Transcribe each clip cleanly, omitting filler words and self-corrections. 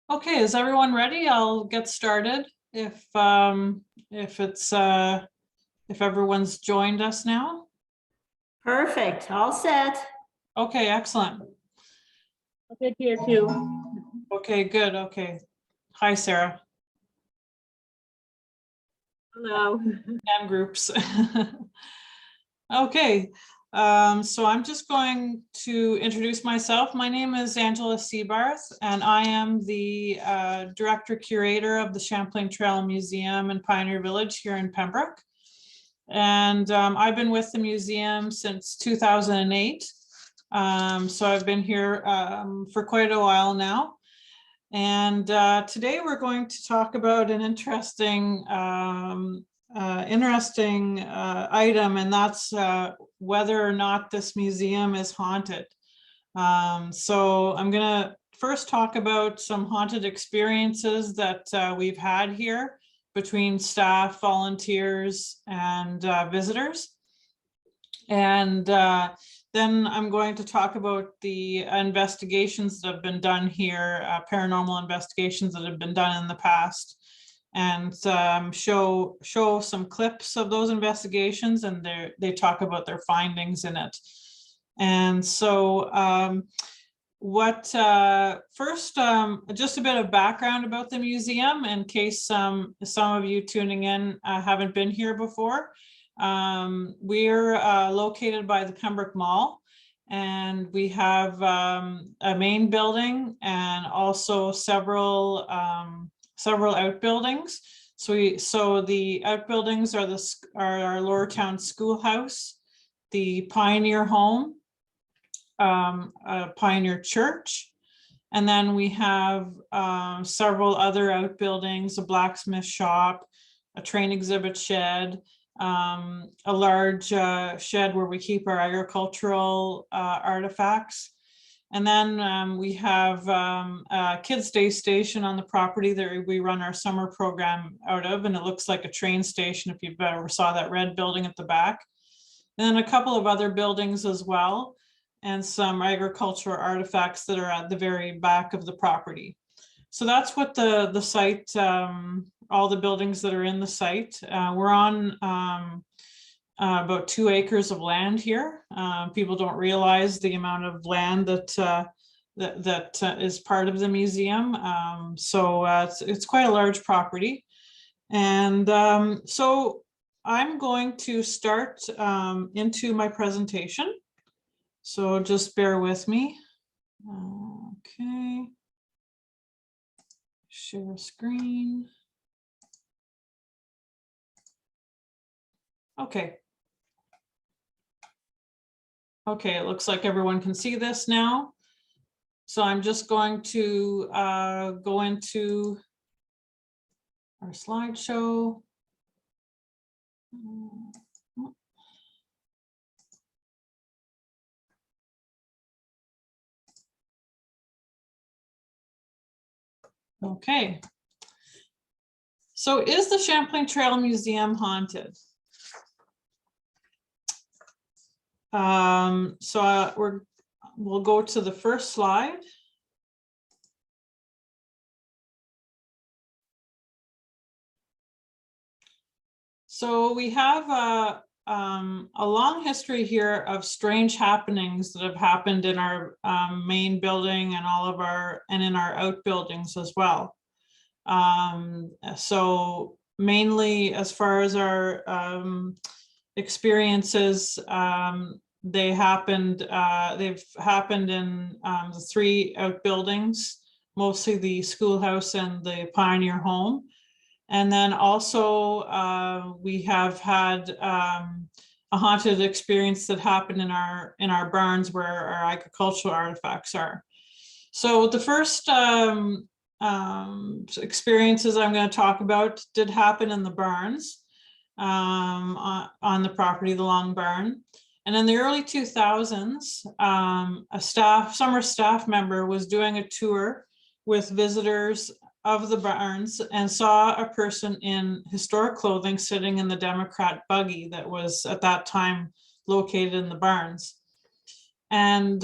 Okay, is everyone ready? I'll get started if everyone's joined us now. Perfect, all set. Okay, excellent. Good here too. Okay, good. Okay. Hi, Sarah. Hello. And groups. Okay, so I'm just going to introduce myself. My name is Angela Siebarth, and I am the director curator of the Champlain Trail Museum in Pioneer Village here in Pembroke. And I've been with the museum since 2008. So I've been here for quite a while now. And today we're going to talk about an interesting item, and that's whether or not this museum is haunted. So I'm going to first talk about some haunted experiences that we've had here between staff, volunteers, and visitors. And then I'm going to talk about the investigations that have been done here, paranormal investigations that have been done in the past, and show some clips of those investigations, and they talk about their findings in it. And so first, just a bit of background about the museum in case some of you tuning in haven't been here before. We're located by the Pembroke Mall, and we have a main building and also several outbuildings. So the outbuildings are our Lower Town Schoolhouse, the Pioneer Home, a Pioneer Church, and then we have several other outbuildings, a blacksmith shop, a train exhibit shed, a large shed where we keep our agricultural artifacts. And then we have a kids' day station on the property that we run our summer program out of, and it looks like a train station if you've ever saw that red building at the back. And then a couple of other buildings as well, and some agricultural artifacts that are at the very back of the property. So that's what the site, all the buildings that are in the site. We're on about 2 acres of land here. People don't realize the amount of land that is part of the museum. So it's quite a large property. And so I'm going to start into my presentation. So just bear with me. Okay. Share screen. Okay. Okay, it looks like everyone can see this now. So I'm just going to go into our slideshow. Okay. So is the Champlain Trail Museum haunted? So we'll go to the first slide. So we have a long history here of strange happenings that have happened in our main building and in our outbuildings as well. So mainly as far as our experiences, they've happened in the 3 outbuildings, mostly the schoolhouse and the Pioneer Home. And then also we have had a haunted experience that happened in our barns where our agricultural artifacts are. So the first experiences I'm going to talk about did happen in the barns on the property, the Long Barn. And in the early 2000s, a summer staff member was doing a tour with visitors of the barns and saw a person in historic clothing sitting in the Democrat buggy that was at that time located in the barns. And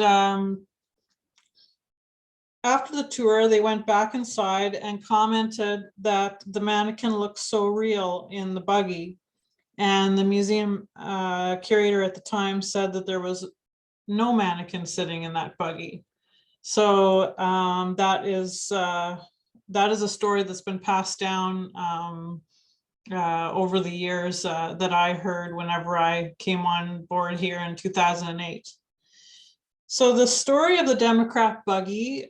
after the tour, they went back inside and commented that the mannequin looked so real in the buggy. And the museum curator at the time said that there was no mannequin sitting in that buggy. So that is a story that's been passed down over the years that I heard whenever I came on board here in 2008. So the story of the Democrat buggy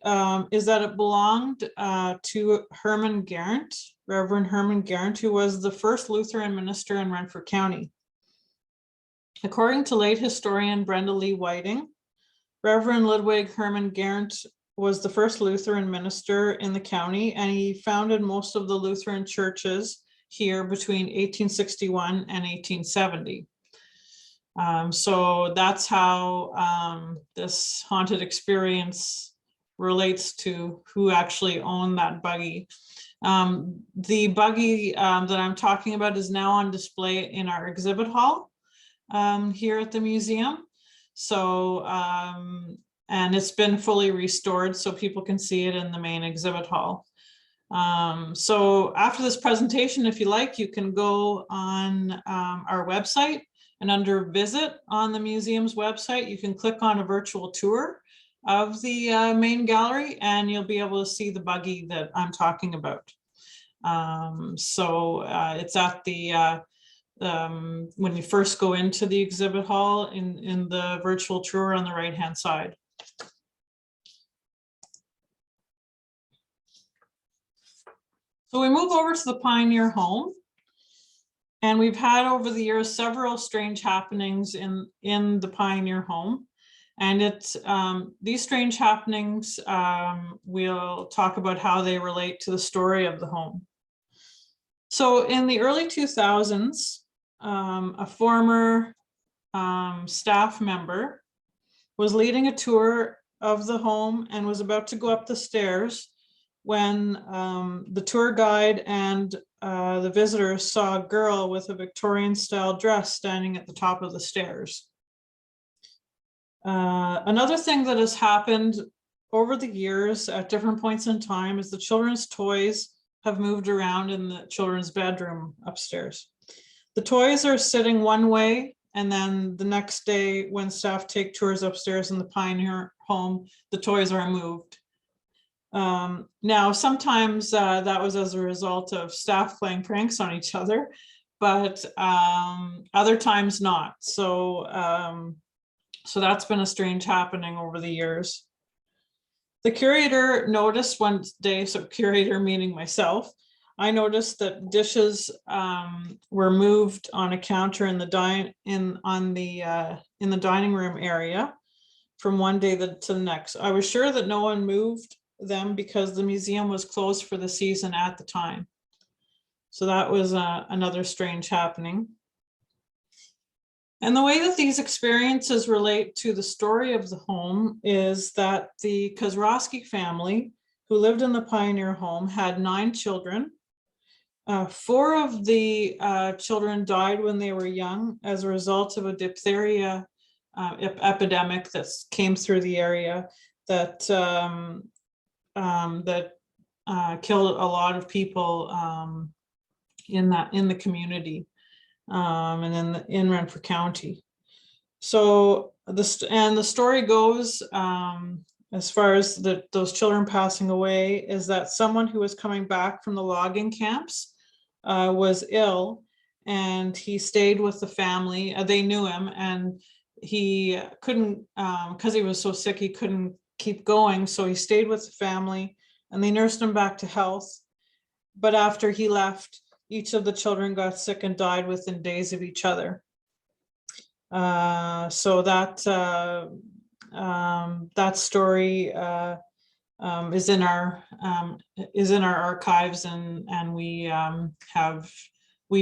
is that it belonged to Herman Garrett, Reverend Herman Garrett, who was the first Lutheran minister in Renfrew County. According to late historian Brenda Lee Whiting, Reverend Ludwig Herman Garrett was the first Lutheran minister in the county, and he founded most of the Lutheran churches here between 1861 and 1870. So that's how this haunted experience relates to who actually owned that buggy. The buggy that I'm talking about is now on display in our exhibit hall here at the museum. So, and it's been fully restored so people can see it in the main exhibit hall. So after this presentation, if you like, you can go on our website, and under visit on the museum's website, you can click on a virtual tour of the main gallery, and you'll be able to see the buggy that I'm talking about. It's at the, when you first go into the exhibit hall in the virtual tour on the right-hand side. So we move over to the Pioneer home. And we've had over the years several strange happenings in the Pioneer home. And it's these strange happenings, we'll talk about how they relate to the story of the home. So in the early 2000s, a former staff member was leading a tour of the home and was about to go up the stairs when the tour guide and the visitors saw a girl with a Victorian style dress standing at the top of the stairs. Another thing that has happened over the years at different points in time is the children's toys have moved around in the children's bedroom upstairs. The toys are sitting one way, and then the next day when staff take tours upstairs in the Pioneer home, the toys are moved. Now, sometimes that was as a result of staff playing pranks on each other, but other times not. So that's been a strange happening over the years. The curator noticed one day, so curator meaning myself, I noticed that dishes were moved on a counter in the dining room area from one day to the next. I was sure that no one moved them because the museum was closed for the season at the time. So that was another strange happening. And the way that these experiences relate to the story of the home is that the Kozrowski family, who lived in the Pioneer home, had 9 children. 4 of the children died when they were young as a result of a diphtheria epidemic that came through the area that killed a lot of people in the community. And in Renfrew County. So the story goes, as far as those children passing away, is that someone who was coming back from the logging camps was ill, and he stayed with the family. They knew him, and he couldn't, because he was so sick, he couldn't keep going. So he stayed with the family, and they nursed him back to health. But after he left, each of the children got sick and died within days of each other. So that story is in our archives, and we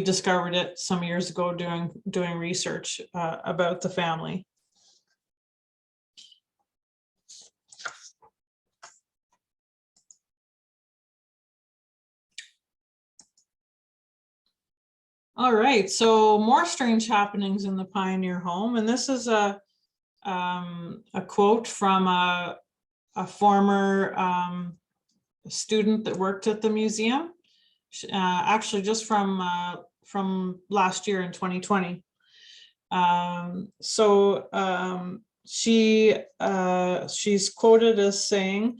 discovered it some years ago doing research about the family. All right, so more strange happenings in the Pioneer home, and this is a quote from a a former student that worked at the museum, actually just from last year in 2020. She's quoted as saying,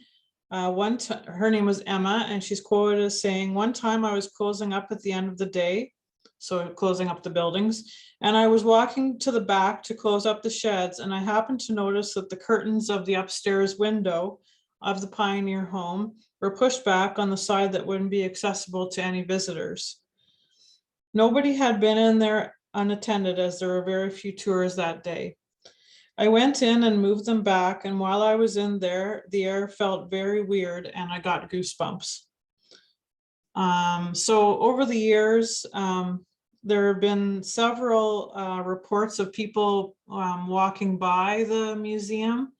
her name was Emma, and she's quoted as saying, "One time I was closing up at the end of the day," so closing up the buildings, "and I was walking to the back to close up the sheds, and I happened to notice that the curtains of the upstairs window of the Pioneer home were pushed back on the side that wouldn't be accessible to any visitors. Nobody had been in there unattended, as there were very few tours that day. I went in and moved them back, and while I was in there, the air felt very weird and I got goosebumps." So over the years, there have been several reports of people walking by the museum,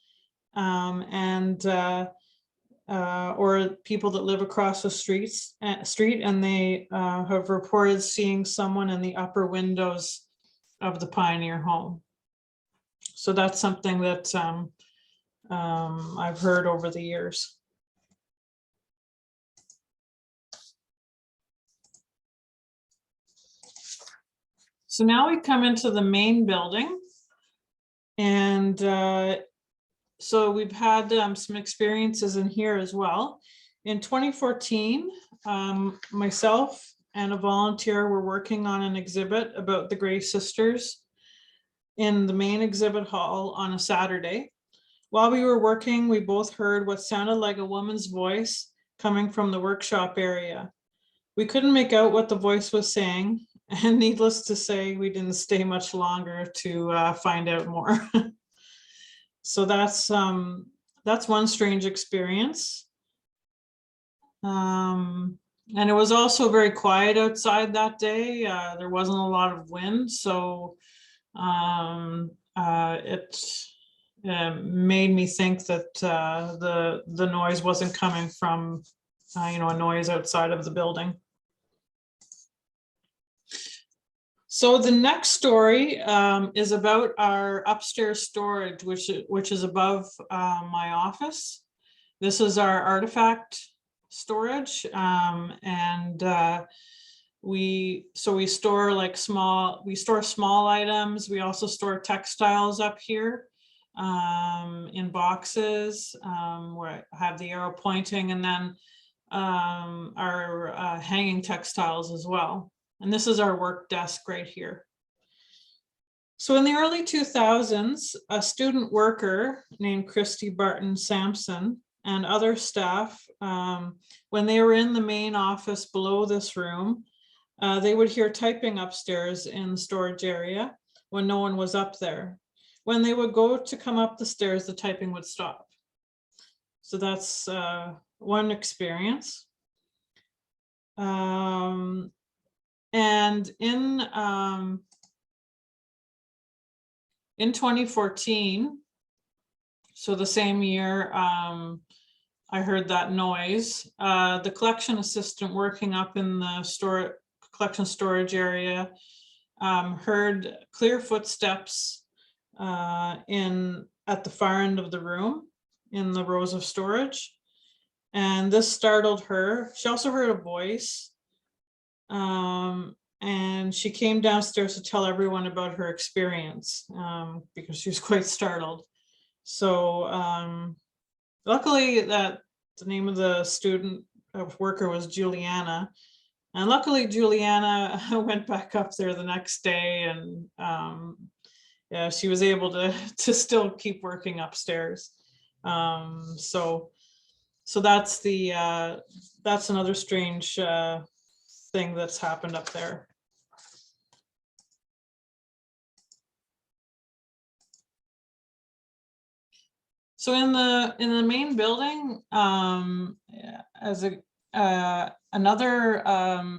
or people that live across the street, and they have reported seeing someone in the upper windows of the Pioneer home. So that's something that I've heard over the years. So now we come into the main building, and so we've had some experiences in here as well. In 2014, myself and a volunteer were working on an exhibit about the Grey Sisters in the main exhibit hall on a Saturday. While we were working, we both heard what sounded like a woman's voice coming from the workshop area. We couldn't make out what the voice was saying, and needless to say, we didn't stay much longer to find out more. So that's one strange experience. And it was also very quiet outside that day. There wasn't a lot of wind, so it made me think that the noise wasn't coming from a noise outside of the building. So the next story is about our upstairs storage, which is above my office. This is our artifact storage, and we store like small items. We also store textiles up here in boxes where I have the arrow pointing, and then our hanging textiles as well. And this is our work desk right here. So in the early 2000s, a student worker named Christy Barton Sampson and other staff, when they were in the main office below this room, they would hear typing upstairs in the storage area when no one was up there. When they would go to come up the stairs, the typing would stop. So that's one experience. And in 2014, so the same year I heard that noise, the collection assistant working up in the collection storage area heard clear footsteps at the far end of the room in the rows of storage, and this startled her. She also heard a voice, and she came downstairs to tell everyone about her experience because she was quite startled. So luckily that the name of the student worker was Juliana, and luckily Juliana went back up there the next day, and yeah, she was able to still keep working upstairs. So that's that's another strange thing that's happened up there. So in the main building, as another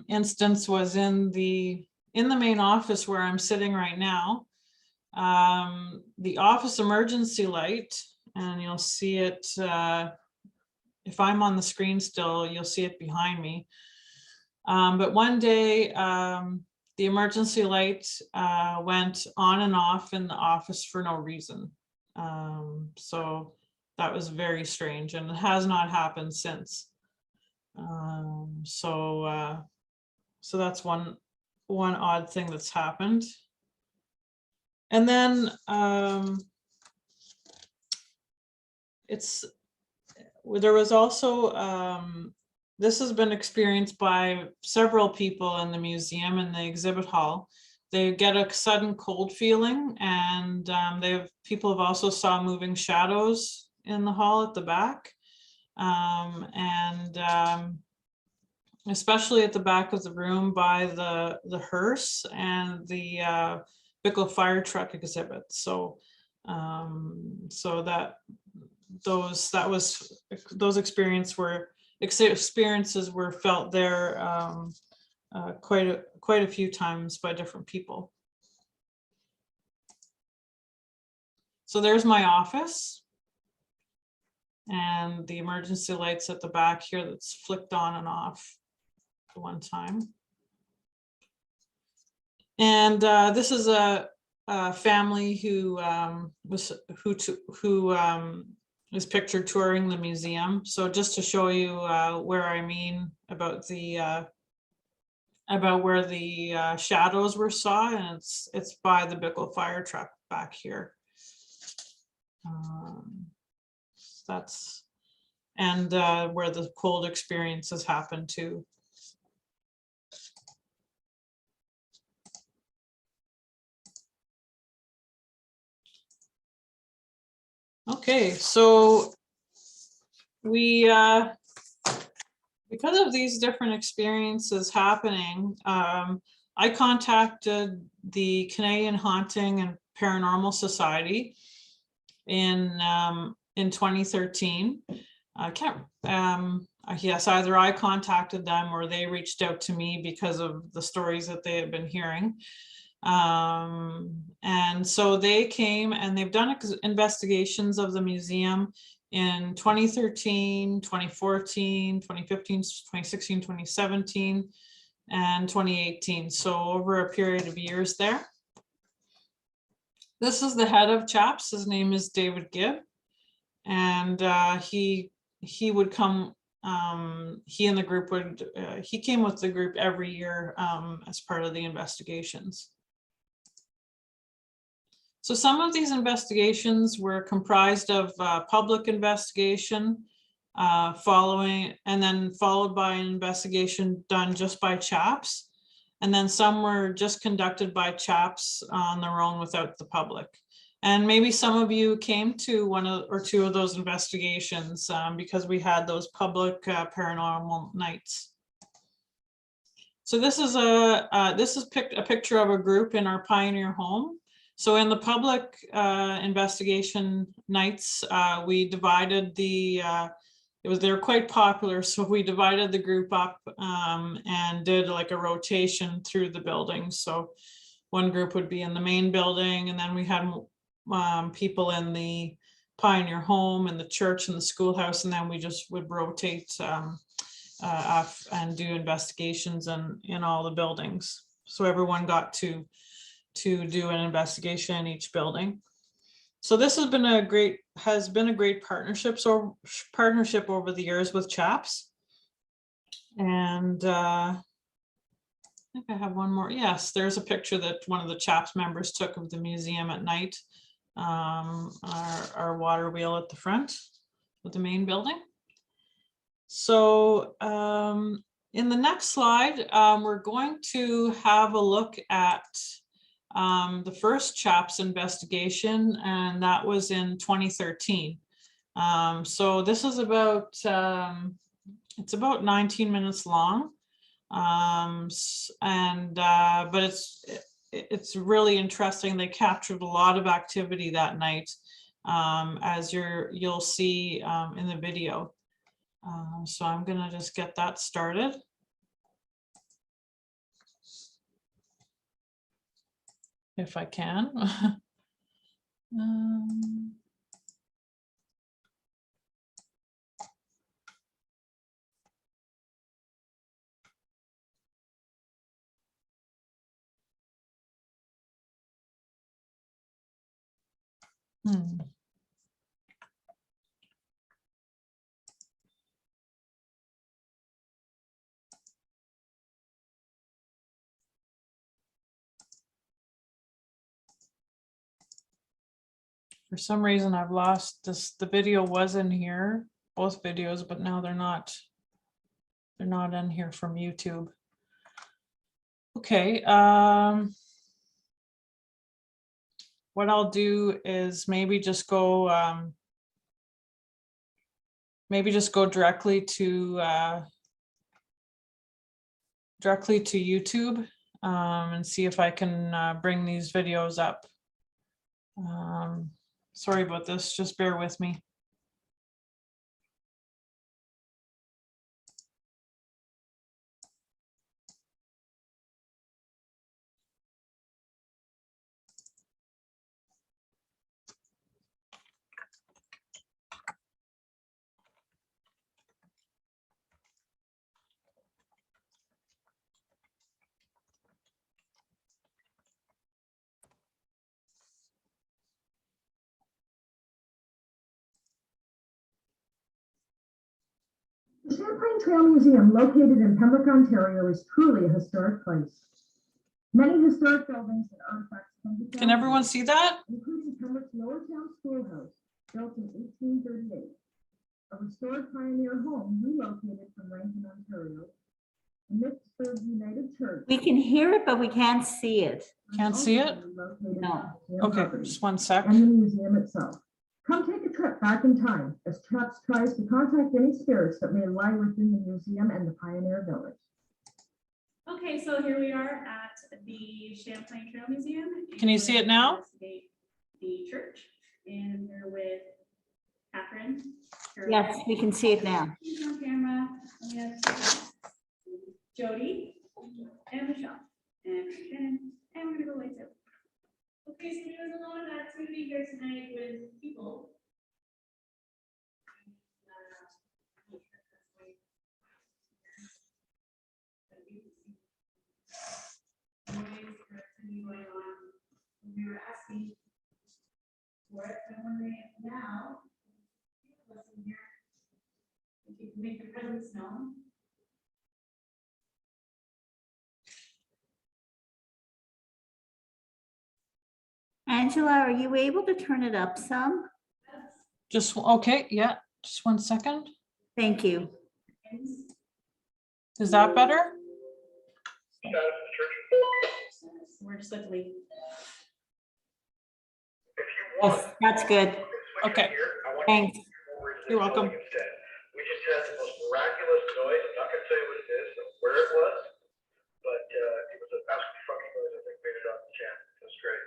instance was in the main office where I'm sitting right now. The office emergency light, and you'll see it if I'm on the screen still, you'll see it behind me. But one day, the emergency light went on and off in the office for no reason. So that was very strange, and it has not happened since. So that's one odd thing that's happened. And then there was also this has been experienced by several people in the museum and the exhibit hall. They get a sudden cold feeling, and people have also saw moving shadows in the hall at the back, and especially at the back of the room by the hearse and the Bickle fire truck exhibit. So those experiences were felt there quite a few times by different people. So there's my office, and the emergency lights at the back here that's flicked on and off at one time. And this is a family who is pictured touring the museum. So just to show you where I mean about where the shadows were saw, and it's by the Bickle fire truck back here. That's where the cold experiences happen too. Okay, so we because of these different experiences happening, I contacted the Canadian Haunting and Paranormal Society in 2013. I can't, yes, either I contacted them or they reached out to me because of the stories that they had been hearing. And so they came and they've done investigations of the museum in 2013, 2014, 2015, 2016, 2017, and 2018. So over a period of years there. This is the head of CHAPS. His name is David Gibb. And he would come, he and the group would, he came with the group every year as part of the investigations. So some of these investigations were comprised of public investigation followed by an investigation done just by CHAPS. And then some were just conducted by CHAPS on their own without the public. And maybe some of you came to one or two of those investigations because we had those public paranormal nights. So this is a picture of a group in our Pioneer home. So in the public investigation nights, we divided they were quite popular. So we divided the group up and did like a rotation through the building. So one group would be in the main building, and then we had people in the Pioneer home and the church and the schoolhouse, and then we just would rotate off and do investigations in all the buildings. So everyone got to do an investigation in each building. So this has been a great partnership over the years with CHAPS. And I think I have one more. Yes, there's a picture that one of the CHAPS members took of the museum at night. Our water wheel at the front of the main building. So in the next slide, we're going to have a look at the first CHAPS investigation, and that was in 2013. So this is about, it's about 19 minutes long. But it's really interesting. They captured a lot of activity that night, as you'll see in the video. So I'm gonna just get that started. If I can. For some reason, I've lost this. The video was in here, both videos, but now they're not. They're not in here from YouTube. Okay. What I'll do is maybe just go directly to YouTube and see if I can bring these videos up. Sorry about this, just bear with me. The Champlain Trail Museum, located in Pembroke, Ontario, is truly a historic place. Many historic buildings and artifacts Can everyone see that? including Pembroke's Lower Town Schoolhouse, built in 1838, a restored pioneer home relocated from Rankin, Ontario, the Mitford United Church. We can hear it, but we can't see it. Can't see it? No. Okay, just one sec. And the museum itself. Come take a trip back in time as Traps tries to contact any spirits that may lie within the museum and the Pioneer Village. Okay, so here we are at the Champlain Trail Museum. Can you see it now? Investigate the church, and we're with Catherine. Yes, we can see it now. She's on camera. We have Jody and Michelle and Shannon, and we're gonna go lights out. Okay, so there's a lot of activity here tonight with people. Going on. We were asking for it, so I'm wondering if now, listen here, if you can make your presence known. Angela, are you able to turn it up some? Just, okay, yeah, just one second. Thank you. Is that better? We're just like leave. Yes, that's good. Okay, Thanks. you're welcome. We just had the most miraculous noise. I'm not gonna tell you what it is or where it was, but it was a absolutely fucking noise. I think made it on the channel. It was great.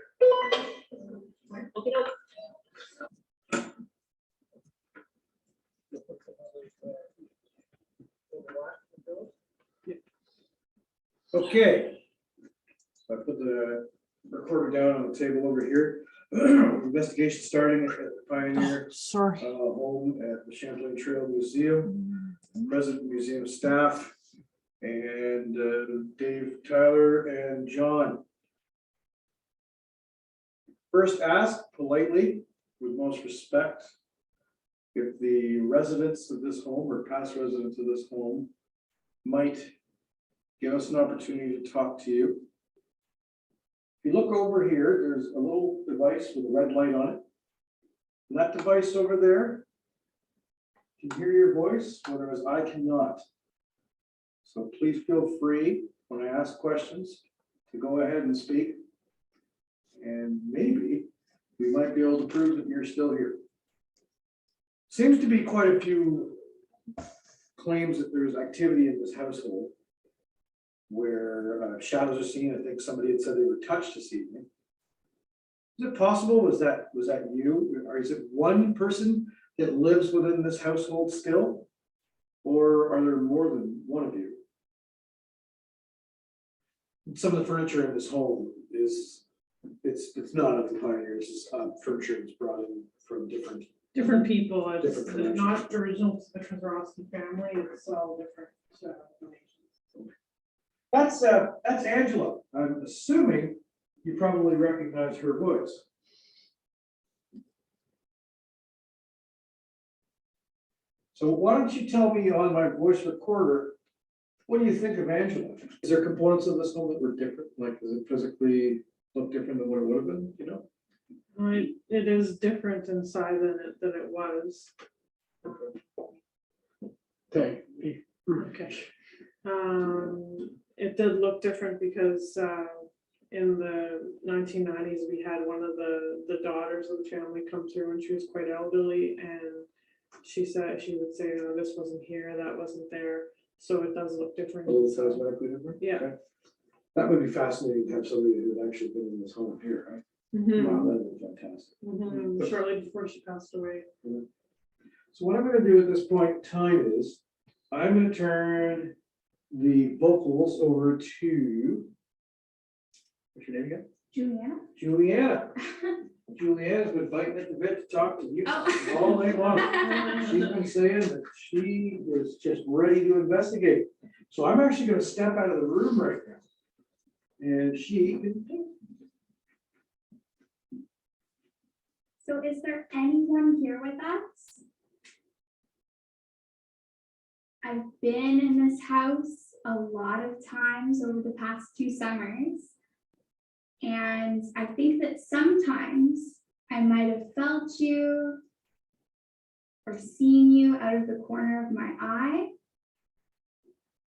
Okay. So I put the recorder down on the table over here. Investigation starting at the Pioneer Sorry. home at the Champlain Trail Museum. President museum staff and Dave, Tyler, and John. First, ask politely, with most respect, if the residents of this home or past residents of this home might give us an opportunity to talk to you. If you look over here, there's a little device with a red light on it. And that device over there can hear your voice, whereas I cannot. So please feel free when I ask questions to go ahead and speak. And maybe we might be able to prove that you're still here. Seems to be quite a few claims that there's activity in this household where shadows are seen. I think somebody had said they were touched this evening. Is it possible? Was that you? Or is it one person that lives within this household still? Or are there more than one of you? Some of the furniture in this home is it's not of the Pioneers. It's furniture that's brought in from different people. It's Different not original to the Krasowski family. It's all different donations. That's Angela. I'm assuming you probably recognize her voice. So why don't you tell me on my voice recorder, what do you think of Angela? Is there components of this home that were different? Like, does it physically look different than what it would have been, you know? It is different inside than it was. Okay. Okay. It did look different because in the 1990s, we had one of the daughters of the family come through, and she was quite elderly, and she would say, no, this wasn't here, that wasn't there. So it does look different. A little cosmetically different? Yeah. Okay. That would be fascinating to have somebody who had actually been in this home here, right? Mhm. Wow, that would be fantastic. Shortly before she passed away. So what I'm gonna do at this point in time is, I'm gonna turn the vocals over to, what's your name again? Juliana? Juliana. Juliana's been biting at the bit to talk to you Oh. all night long. She's been saying that she is just ready to investigate. So I'm actually gonna step out of the room right now. And she can. So is there anyone here with us? I've been in this house a lot of times over the past 2 summers. And I think that sometimes I might have felt you or seen you out of the corner of my eye.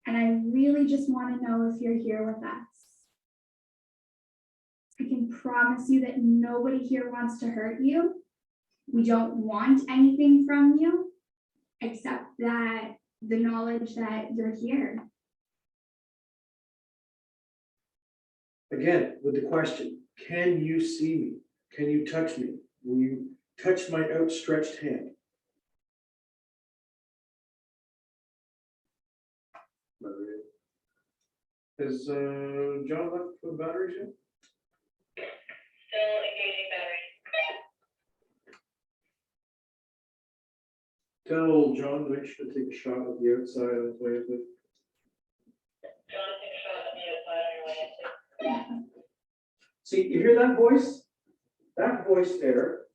And I really just want to know if you're here with us. I can promise you that nobody here wants to hurt you. We don't want anything from you, except that the knowledge that you're here. Again, with the question, can you see me? Can you touch me? Will you touch my outstretched hand? Has John left for the batteries yet? Still engaging battery. Tell John to make sure to take a shot at the outside on his way up there. John, take a shot at the outside on your way into. See, you hear that voice? That voice there.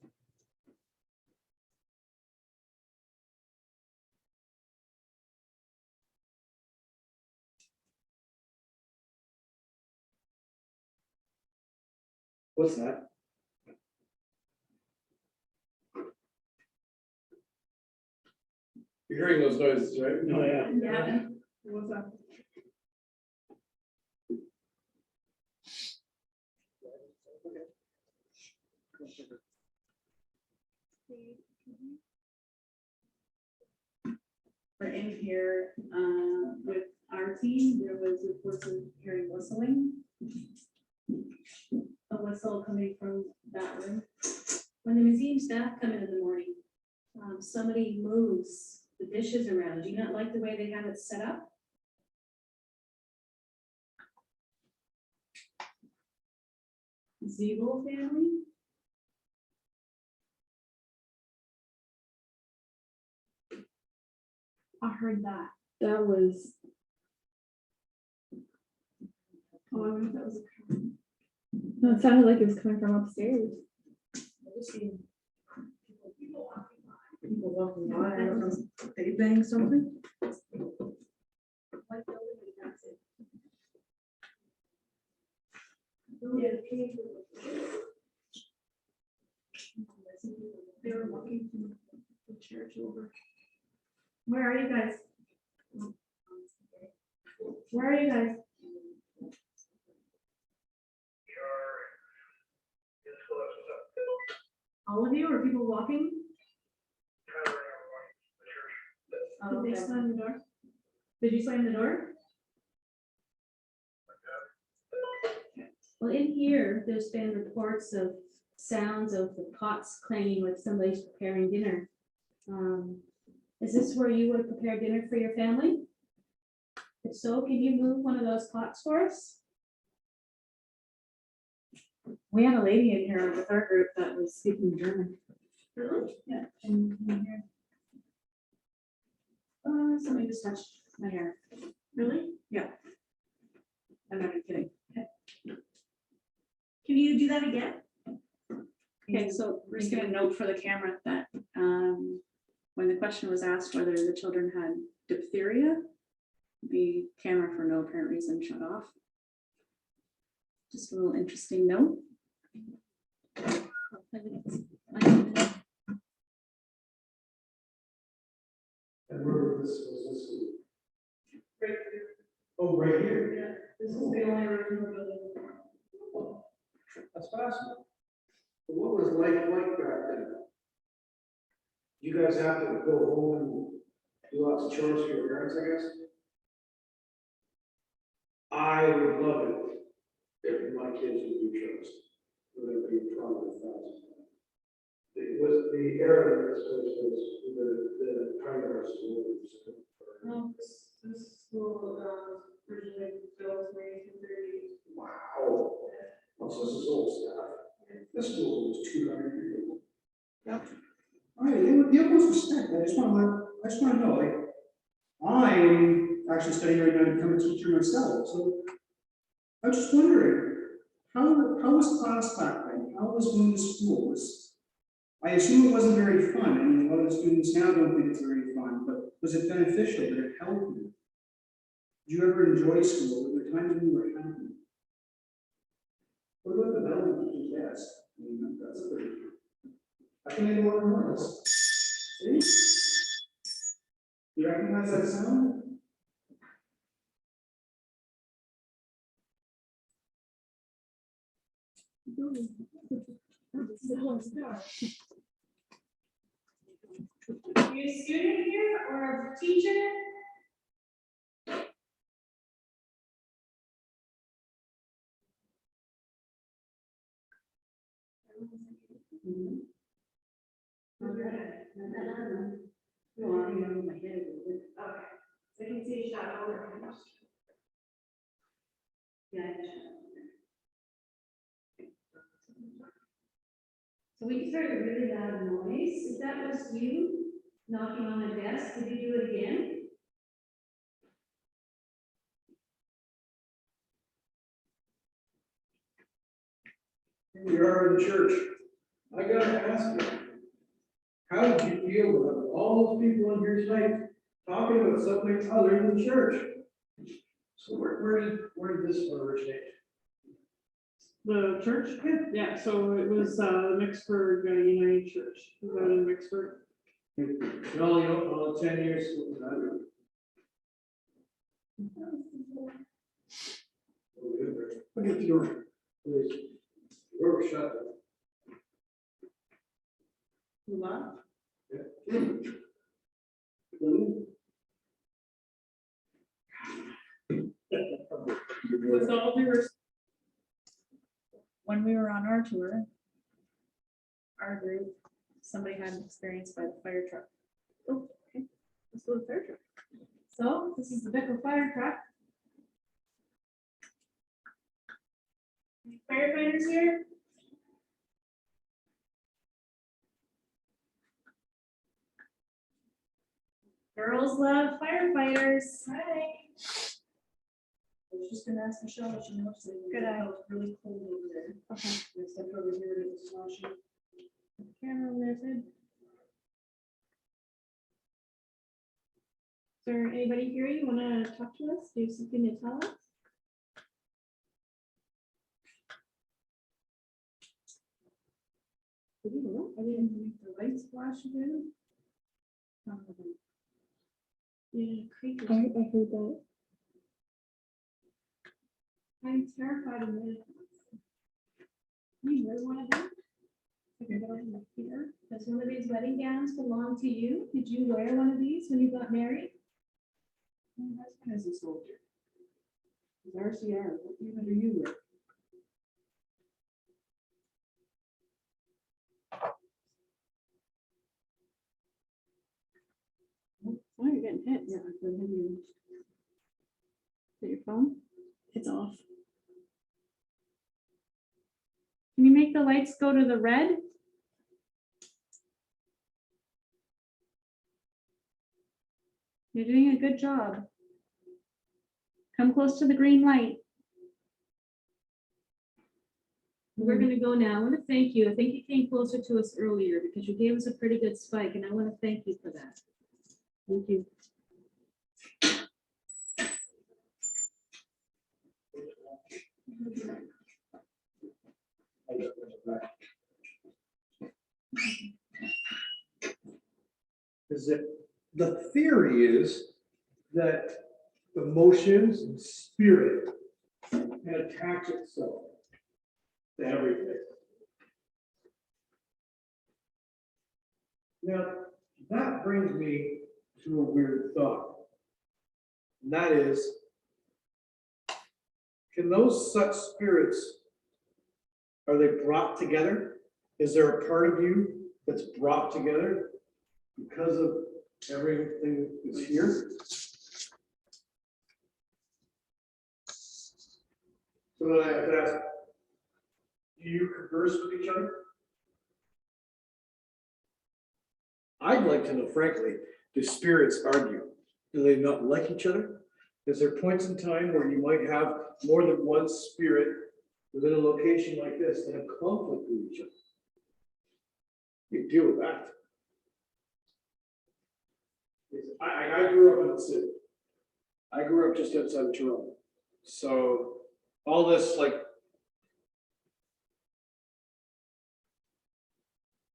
What's that? You're hearing those noises, right? Oh, yeah. Yeah. What's that? We're in here with our team. There was reports of hearing whistling. A whistle coming from that room. When the museum staff come in the morning, somebody moves the dishes around. Do you not like the way they have it set up? Zeeble family? I heard that. That was. Oh, I wonder if that was. No, it sounded like it was coming from upstairs. People walking by, I don't know, they bang something? What building is that They were walking from the church over. Where are you guys? Where are you guys? All of you, or people walking? Oh, Did they okay. slam the door? Did you slam the door? Well, in here, there's been reports of sounds of the pots clanging like somebody's preparing dinner. Is this where you would prepare dinner for your family? If so, can you move one of those pots for us? We had a lady in here with our group that was speaking German. Really? Yeah. Somebody just touched my hair. Really? Yeah. I'm not even kidding. Can you do that again? Okay, so we're just gonna note for the camera that when the question was asked whether the children had diphtheria, the camera for no apparent reason shut off. Just a little interesting note. And where was this school? Oh, right here. Yeah, this is the only original building. That's fascinating. But what was life like back then? You guys have to go home and do lots of chores for your parents, I guess? I would love it if my kids would do chores, whether it be probably 1,000. It was the era that this was the primary school. No, this school, originally built in 1830s. Wow. So this is old stuff. This school was 200 people. Yep. All right, the utmost respect. I just want to know, like, I'm actually studying right now to become a teacher myself. So I'm just wondering, how was class back then? How was going to school? I assume it wasn't very fun. I mean, a lot of the students now don't think it's very fun, but was it beneficial? Did it help you? Did you ever enjoy school? Were there times when you were happy? What about the values you test? I mean, that's pretty. I think anyone knows. See? You recognize that sound? You a student here or a teacher? Okay, so I can see a shot over. Yeah. So we heard a really loud noise. If that was you knocking on a desk, did you do it again? Here we are in the church. I gotta ask you, how did you feel with all those people in here tonight talking about something other than church? So where did this one originate? The church? Yeah, so it was Mixburg United Church. It was out in Mixburg. In all 10 years, what was that? Look at the door, please. The door was shut. What? Yeah. With all due respect, When we were on our tour, our group, somebody had an experience by the fire truck. Oh, okay. Let's go with fire truck. So this is the Bickle fire truck. Firefighters here? Girls love firefighters. Hi. I was just gonna ask Michelle if she knows that Good eye. it's really cold over there. Okay. I stepped over here and it was washing. Camera lizard. Is there anybody here you want to talk to us? Do you have something to tell us? I didn't make the lights flash again. Yeah, creepy. I heard that. I'm terrified of it. You really want to do? Here. Does one of these wedding gowns belong to you? Did you wear one of these when you got married? My husband is a soldier. He's RCR, what even do you wear? Oh, you're getting hit. Yeah, I've been hitting. Is it your phone? It's off. Can you make the lights go to the red? You're doing a good job. Come close to the green light. We're gonna go now. I want to thank you. I think you came closer to us earlier because you gave us a pretty good spike, and I want to thank you for that. Thank you. Is that the theory is that emotions and spirit can attach itself to everything. Now, that brings me to a weird thought. And that is, can those such spirits, are they brought together? Is there a part of you that's brought together because of everything that's here? So then I have to ask, do you converse with each other? I'd like to know, frankly, do spirits argue? Do they not like each other? Is there points in time where you might have more than one spirit within a location like this that have conflict with each other? You deal with that. I grew up in the city. I grew up just outside of Toronto. So all this, like,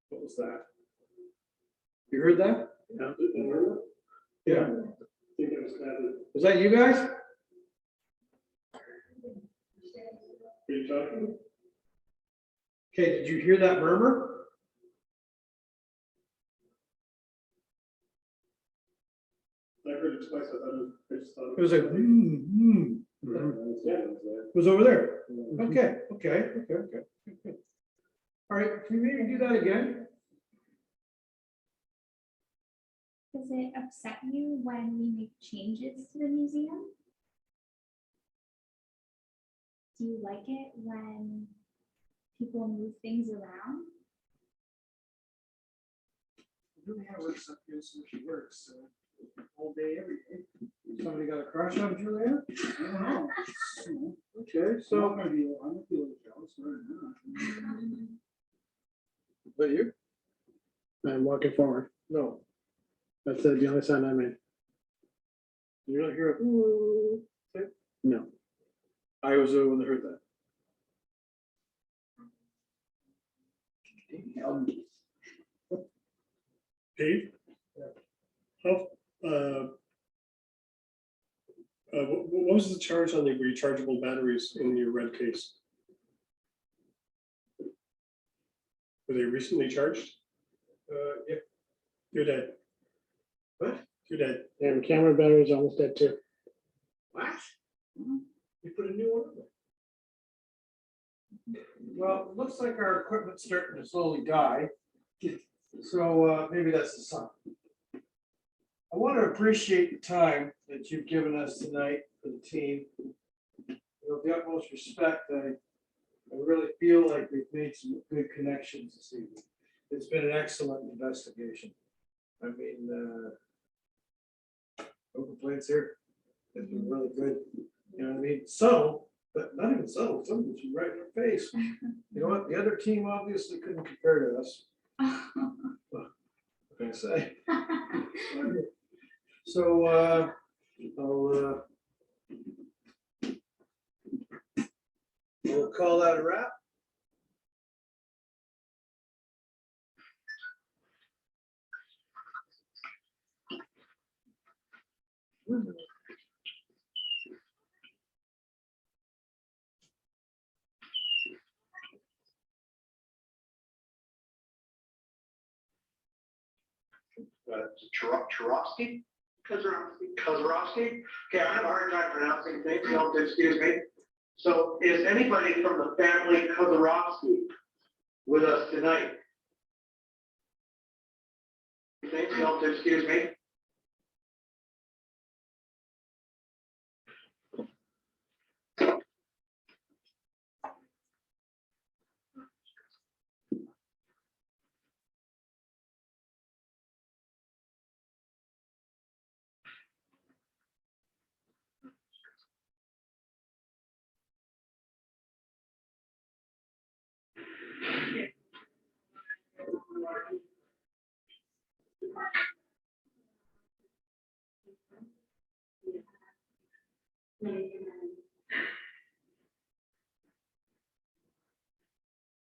what was that? You heard that? Yeah. Yeah. Was that you guys? Are you talking? Okay, did you hear that murmur? I heard it twice. It was like, It was over there. Okay. All right, can you maybe do that again? Does it upset you when we make changes to the museum? Do you like it when people move things around? Really how it works up here, so she works all day, every day. Somebody got a crush on Julia? I don't know. Okay, so. I'm gonna be a little jealous. But you? I'm walking forward. No, That's the only sound I made. you don't hear a ooh. No. I was the one that heard that. Dave? How, what was the charge on the rechargeable batteries in your red case? Were they recently charged? Yeah. You're dead. What? You're dead. And camera battery is almost dead too. What? You put a new one on there. Well, it looks like our equipment's starting to slowly die. So maybe that's the sign. I want to appreciate the time that you've given us tonight for the team. With the utmost respect, I really feel like we've made some good connections this evening. It's been an excellent investigation. I mean, no complaints here. It's been really good. You know what I mean? Subtle, but not even subtle. Some of it's right in our face. You know what? The other team obviously couldn't compare to us. What can I say? So we'll call that a wrap. Kozarowski? Kozarowski? Okay, I have a hard time pronouncing things, you'll have to excuse me. So is anybody from the family Kozarowski with us tonight? You'll have to excuse me.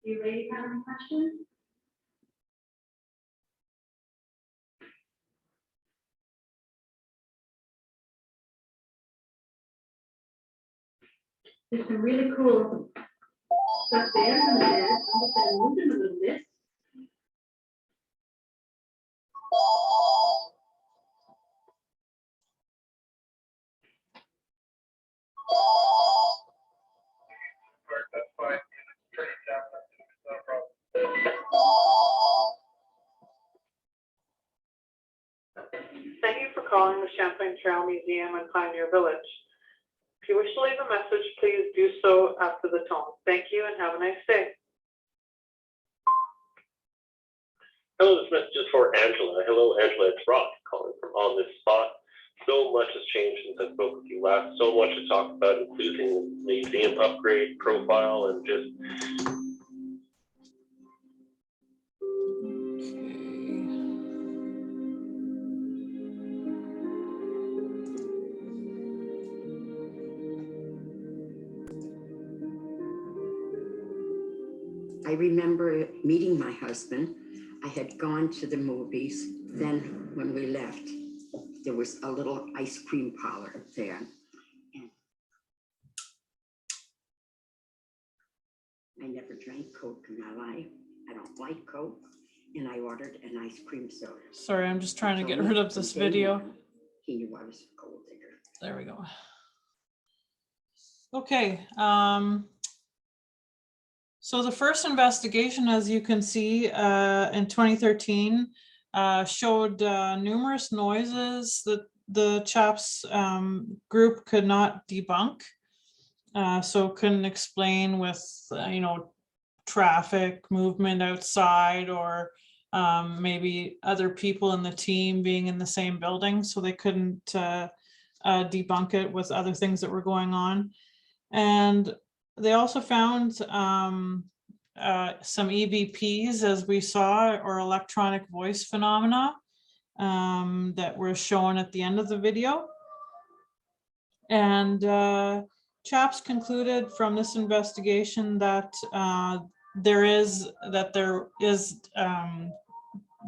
You ready to have any questions? There's some really cool stuff there. I'm just gonna move them a little bit. That's fine. Not a problem. Thank you for calling the Champlain Trail Museum in Pioneer Village. If you wish to leave a message, please do so after the tone. Thank you and have a nice day. Hello, this message is for Angela. Hello, Angela, it's Rock calling from On This Spot. So much has changed since I spoke with you last. So much to talk about, including the museum upgrade profile and just I remember meeting my husband. I had gone to the movies. Then when we left, there was a little ice cream parlor there. And I never drank Coke in my life. I don't like Coke. And I ordered an ice cream soda. Sorry, I'm just trying to get rid of this video. He knew I was a gold digger. There we go. Okay. So the first investigation, as you can see, in 2013, showed numerous noises that the CHAPS group could not debunk. So couldn't explain with, traffic movement outside or maybe other people in the team being in the same building. So they couldn't debunk it with other things that were going on. And they also found some EVPs, as we saw, or electronic voice phenomena that were shown at the end of the video. And CHAPS concluded from this investigation that there is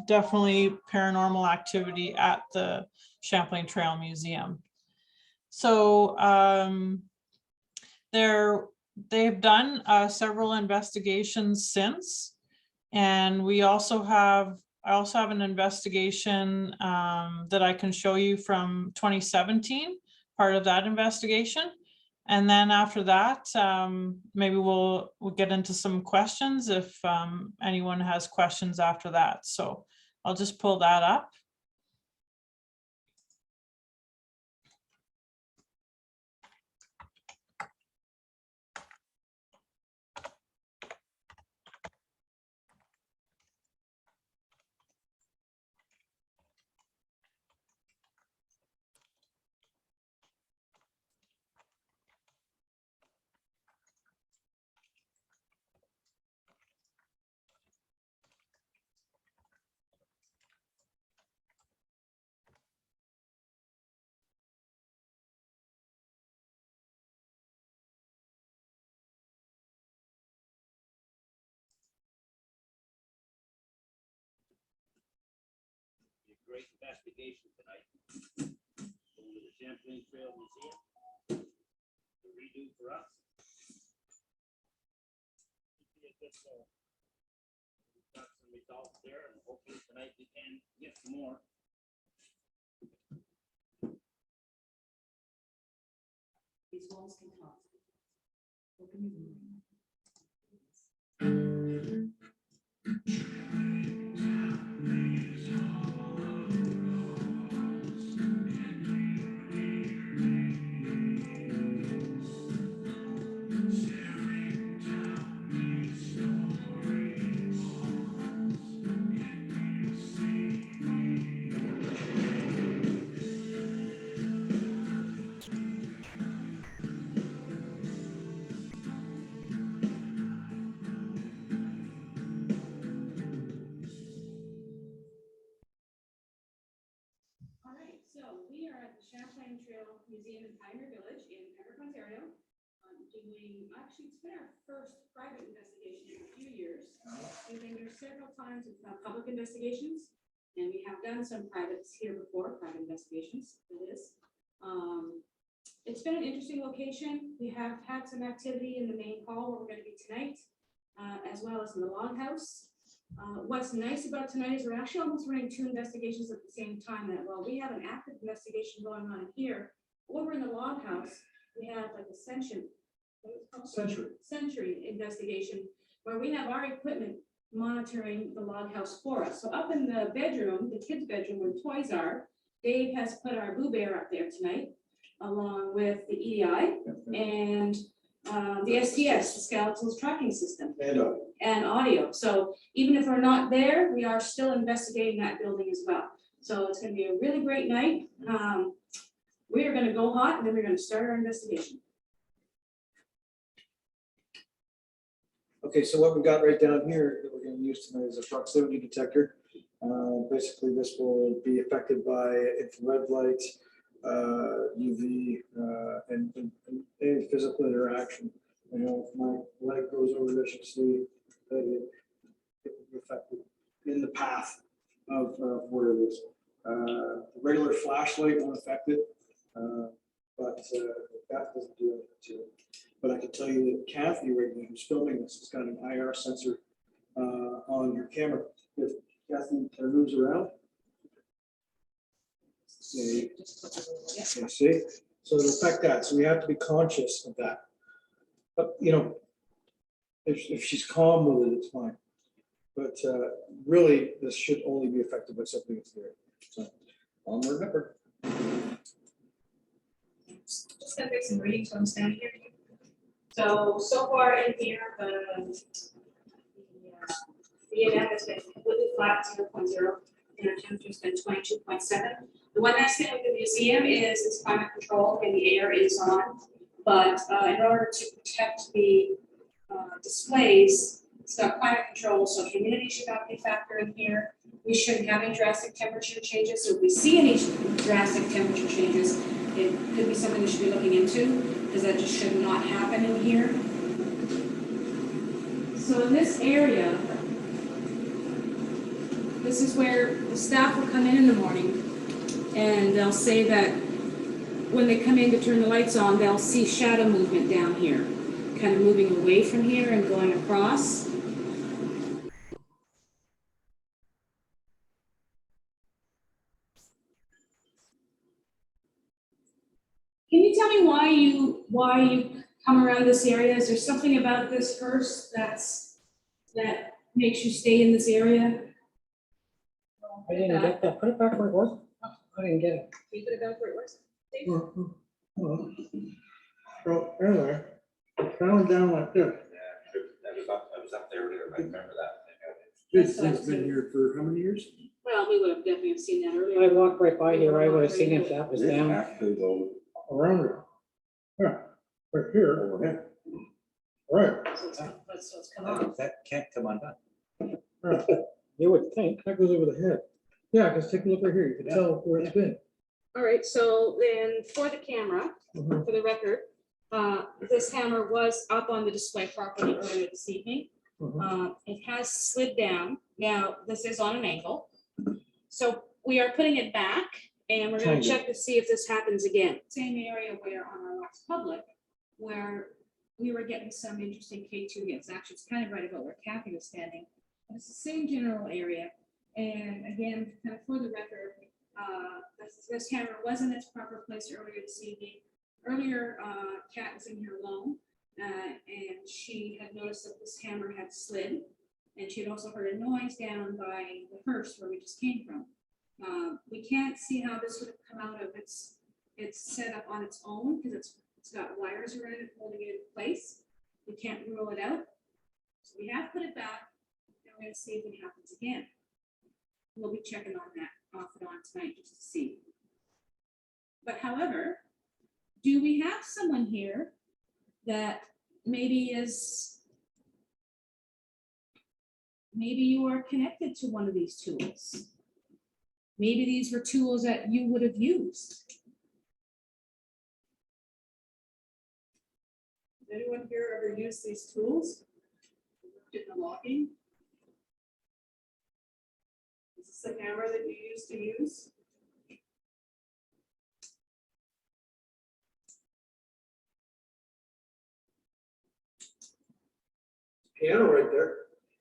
definitely paranormal activity at the Champlain Trail Museum. So they've done several investigations since, and I also have an investigation that I can show you from 2017, part of that investigation. And then after that, maybe we'll get into some questions if anyone has questions after that. So I'll just pull that up. Great investigation tonight. Going to the Champlain Trail Museum to redo for us. We've got some results there, and hopefully tonight we can get some more. These walls can talk. Open your door. So we are at the Champlain Trail Museum in Pioneer Village in Pembroke, Ontario. Actually, it's been our first private investigation in a few years. We've been here several times with public investigations, and we have done some privates here before, private investigations, that is. it's been an interesting location. We have had some activity in the main hall where we're gonna be tonight, as well as in the log house. What's nice about tonight is we're actually almost running 2 investigations at the same time. That while we have an active investigation going on here, over in the log house, we have like a century investigation where we have our equipment monitoring the log house for us. So up in the bedroom, the kids' bedroom where toys are, Dave has put our Boo Bear up there tonight, along with the EDI and the STS, the skeletal tracking system, and audio. So even if we're not there, we are still investigating that building as well. So it's gonna be a really great night. We are gonna go hot, and then we're gonna start our investigation. Okay, so what we've got right down here that we're gonna use tonight is a proximity detector. Basically, this will be affected by infrared light, UV, and any physical interaction. You know, if my leg goes over this, you see that it will be affected in the path of where it is. The regular flashlight won't affect it, but that doesn't do anything to it. But I can tell you that Kathy right now, who's filming this, has got an IR sensor on her camera. If Kathy moves around, see, see, so it'll affect that. So we have to be conscious of that. But you know, if she's calm with it, it's fine. But really, this should only be affected by something that's there. So onward and upward. Just gonna make some readings while I'm standing here. So far in here, the EMF has been completely flat, 0.0, and our temperature's been 22.7. The one nice thing with the museum is it's climate control and the air is on, but in order to protect the displays, it's got climate control, so humidity should not be a factor in here. We shouldn't have any drastic temperature changes, so if we see any drastic temperature changes, it could be something we should be looking into, because that just should not happen in here. So in this area, this is where the staff will come in the morning, and they'll say that when they come in to turn the lights on, they'll see shadow movement down here, kind of moving away from here and going across. Can you tell me why you come around this area? Is there something about this first that makes you stay in this area? I didn't get that. Put it back where it was. I didn't get it. Can you put it back where it was? So anyway, down like this. Yeah, I was up there earlier, I remember that. This thing's been here for how many years? Well, we would have definitely seen that earlier. I walked right by here. I would have seen if that was down. Actually, though, Around it. Yeah, right here. over here. Right. So it's come on. That can't come undone. Right. You would think. That goes over the head. Yeah, because take a look right here. You can tell where it's been. All right, so then for the camera, for the record, this hammer was up on the display property earlier this evening. It has slid down. Now, this is on an angle. So we are putting it back, and we're going to check to see if this happens again. Same area where on our last public, where we were getting some interesting K2 hits. Actually, it's kind of right about where Kathy was standing. It's the same general area. And again, kind of for the record, this camera was in its proper place earlier this evening. Earlier, Kat was in here alone, and she had noticed that this hammer had slid, and she had also heard a noise down by the hearse where we just came from. We can't see how this would have come out of it's set up on its own because it's got wires around it holding it in place. We can't rule it out, so we have put it back, and we're going to see if it happens again. We'll be checking on that off and on tonight just to see. But however, do we have someone here that maybe you are connected to one of these tools? Maybe these were tools that you would have used. Did anyone here ever use these tools? In the logging? Is this the camera that you used to use? piano right there.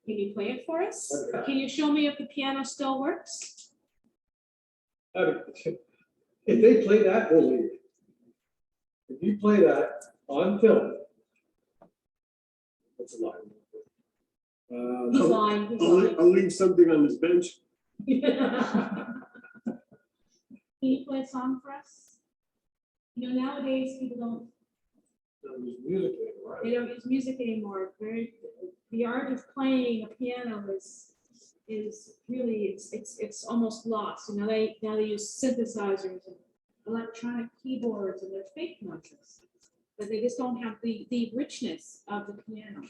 Can you play it for us? Okay. Can you show me if the piano still works? If they play that, we'll leave. If you play that on film, that's a lie. He's lying, he's lying. I'll leave something on this bench. Can you play a song for us? You know, nowadays, people don't, There's music anymore. they don't use music anymore. The art of playing a piano is really, it's almost lost. You know, now they use synthesizers and electronic keyboards, and they're fake notes. But they just don't have the richness of the piano.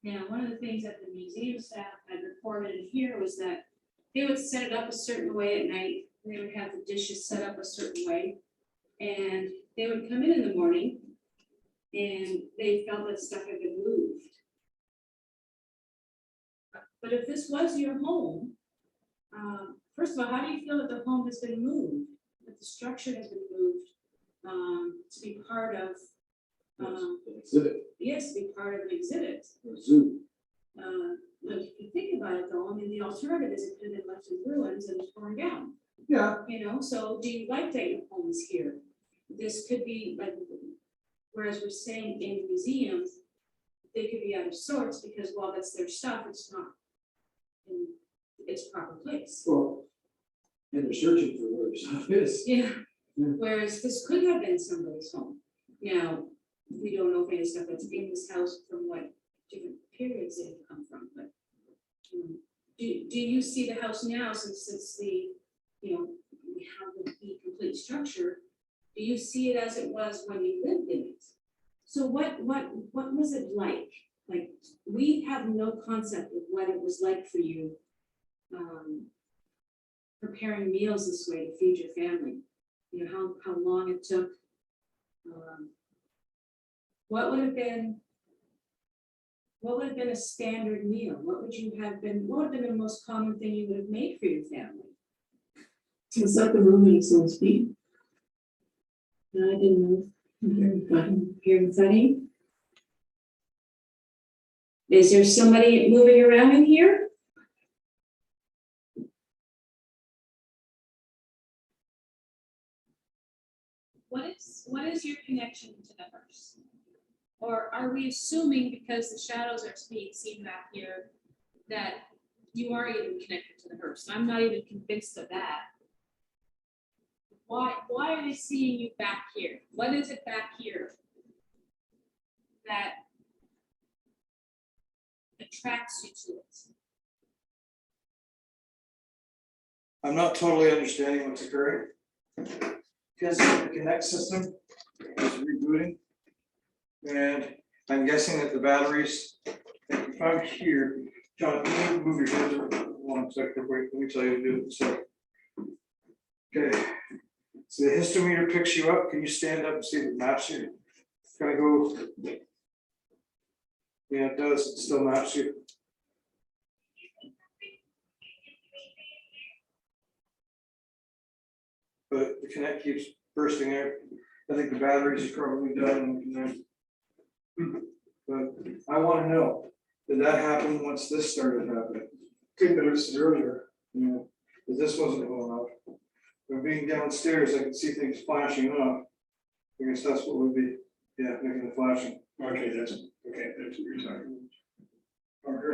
Yeah, one of the things that the museum staff had reported here was that they would set it up a certain way at night. They would have the dishes set up a certain way. And they would come in the morning and they felt that stuff had been moved. But if this was your home, first of all, how do you feel that the home has been moved? That the structure has been moved to be part of, Exhibit, yes, to be part of an exhibit. zoo. But if you think about it though, I mean, the alternative is it could have been left in ruins and torn down. Yeah. You know, so do you like that your home is here? This could be like, whereas we're saying in museums, they could be out of sorts because while that's their stuff, it's not in its proper place. Well, and they're searching for where the stuff is. Yeah. Yeah. Whereas this could have been somebody's home. Now, we don't know if any stuff that's in this house from what different periods they've come from, but do you see the house now, since it's the, you know, we have the complete structure, do you see it as it was when you lived in it? So what was it like? Like, we have no concept of what it was like for you preparing meals this way to feed your family. You know, how long it took. What would have been a standard meal? What would have been the most common thing you would have made for your family? To set the room, so to speak. No, I didn't move. Here in Sunny. Is there somebody moving around in here? What is your connection to the hearse? Or are we assuming because the shadows are being seen back here that you are even connected to the hearse? I'm not even convinced of that. Why are they seeing you back here? What is it back here that attracts you to it? I'm not totally understanding what's occurring. Because the Connect system is rebooting. And I'm guessing that the batteries, if I'm here, John, can you move your head 1 second, wait, let me tell you to do it. So, okay, so the histometer picks you up. Can you stand up and see if it maps you? It's gonna go. Yeah, it does. It still maps you. But the Connect keeps bursting out. I think the batteries are probably done. But I want to know, did that happen once this started happening? Couldn't notice it earlier. Yeah, but this wasn't going off. But being downstairs, I can see things flashing off. I guess that's what would be, yeah, making the flashing. Okay, that's what you're talking about.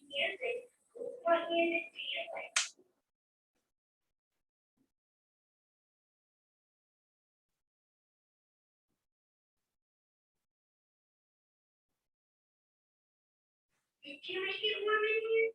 Okay. What music do you like? Did you make it warm in here?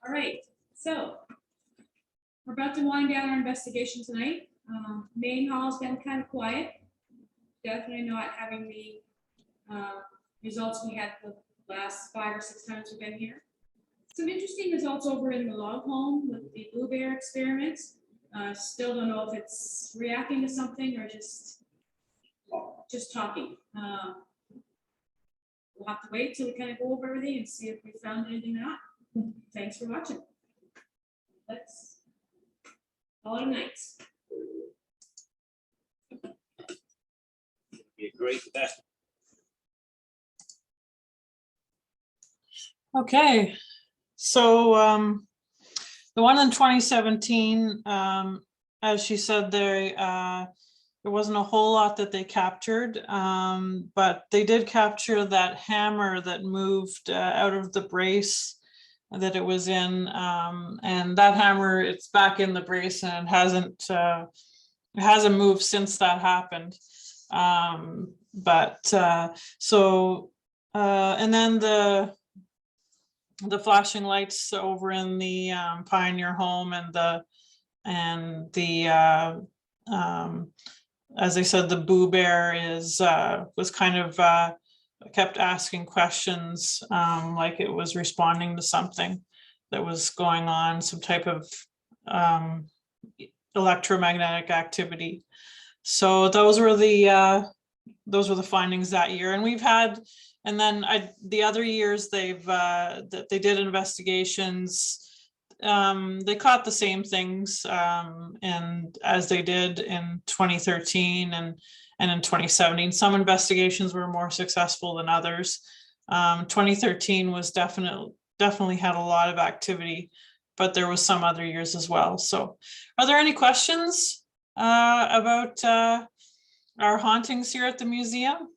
All right, so we're about to wind down our investigation tonight. Main hall's been kind of quiet. Definitely not having the results we had the last 5 or 6 times we've been here. Some interesting results over in the log home with the blue bear experiments. Still don't know if it's reacting to something or just talking. We'll have to wait till we kind of go over everything and see if we found anything or not. Thanks for watching. Let's call it a night. Be a great investment. Okay, so the one in 2017, as she said, there wasn't a whole lot that they captured, but they did capture that hammer that moved out of the brace that it was in, and that hammer, it's back in the brace and it hasn't moved since that happened. And then the flashing lights over in the Pioneer home and the as I said, the Boo Bear was kind of kept asking questions, like it was responding to something that was going on, some type of electromagnetic activity. So those were the findings that year, and we've had. And then the other years they did investigations, they caught the same things, and as they did in 2013 and in 2017. Some investigations were more successful than others. 2013 was definitely had a lot of activity, but there was some other years as well. So are there any questions about our hauntings here at the museum?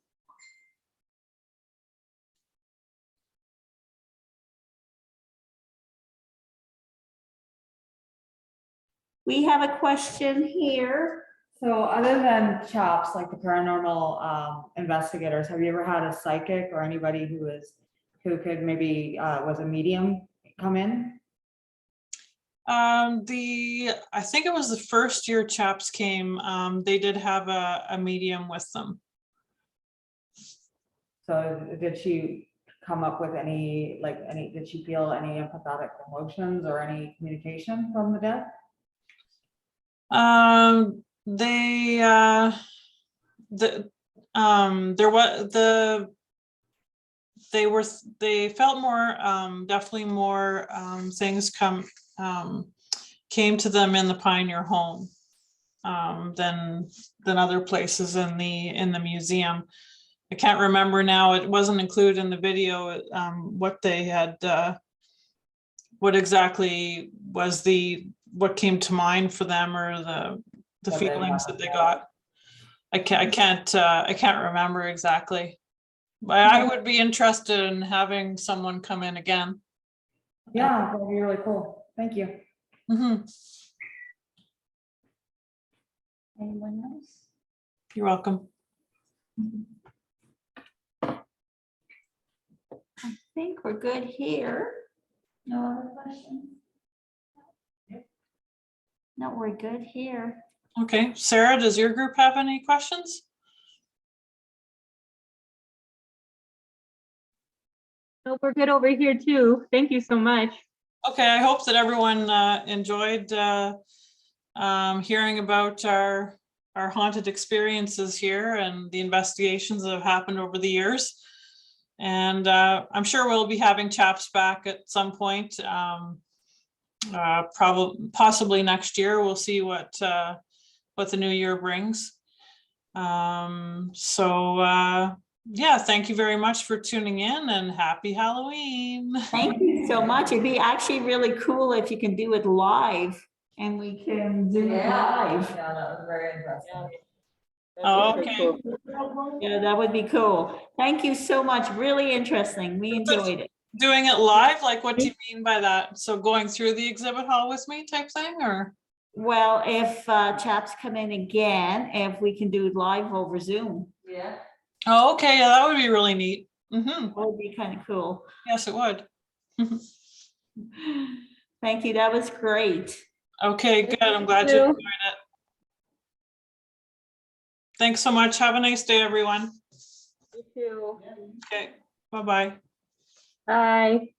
We have a question here. So other than CHOPs, like the paranormal investigators, have you ever had a psychic or anybody who could maybe was a medium come in? I think it was the first year CHOPs came, they did have a medium with them. So did she come up with did she feel any empathetic emotions or any communication from the dead? They felt more, definitely more things came to them in the Pioneer home than other places in the museum. I can't remember now, it wasn't included in the video, what they had, what exactly was what came to mind for them, or the feelings that they got. I can't remember exactly, but I would be interested in having someone come in again. Yeah, that'd be really cool. Thank you. Mm-hmm. Anyone else? You're welcome. I think we're good here. No other questions? No, we're good here. Okay, Sarah, does your group have any questions? No, we're good over here too. Thank you so much. Okay, I hope that everyone enjoyed hearing about our haunted experiences here and the investigations that have happened over the years. And I'm sure we'll be having CHOPs back at some point, possibly next year. We'll see what the new year brings. Yeah, thank you very much for tuning in, and happy Halloween. Thank you so much. It'd be actually really cool if you can do it live and we can do it live. Yeah, that was very interesting. Oh, okay. Yeah, that would be cool. Thank you so much. Really interesting. We enjoyed it. Doing it live, like what do you mean by that? So going through the exhibit hall with me type thing, or? Well, if chaps come in again, if we can do it live over Zoom. Yeah. Oh, okay, yeah, that would be really neat. Mm-hmm. That would be kind of cool. Yes, it would. Thank you. That was great. Okay, good. I'm glad you enjoyed it. Thanks so much. Have a nice day, everyone. You too. Okay, bye-bye. Bye.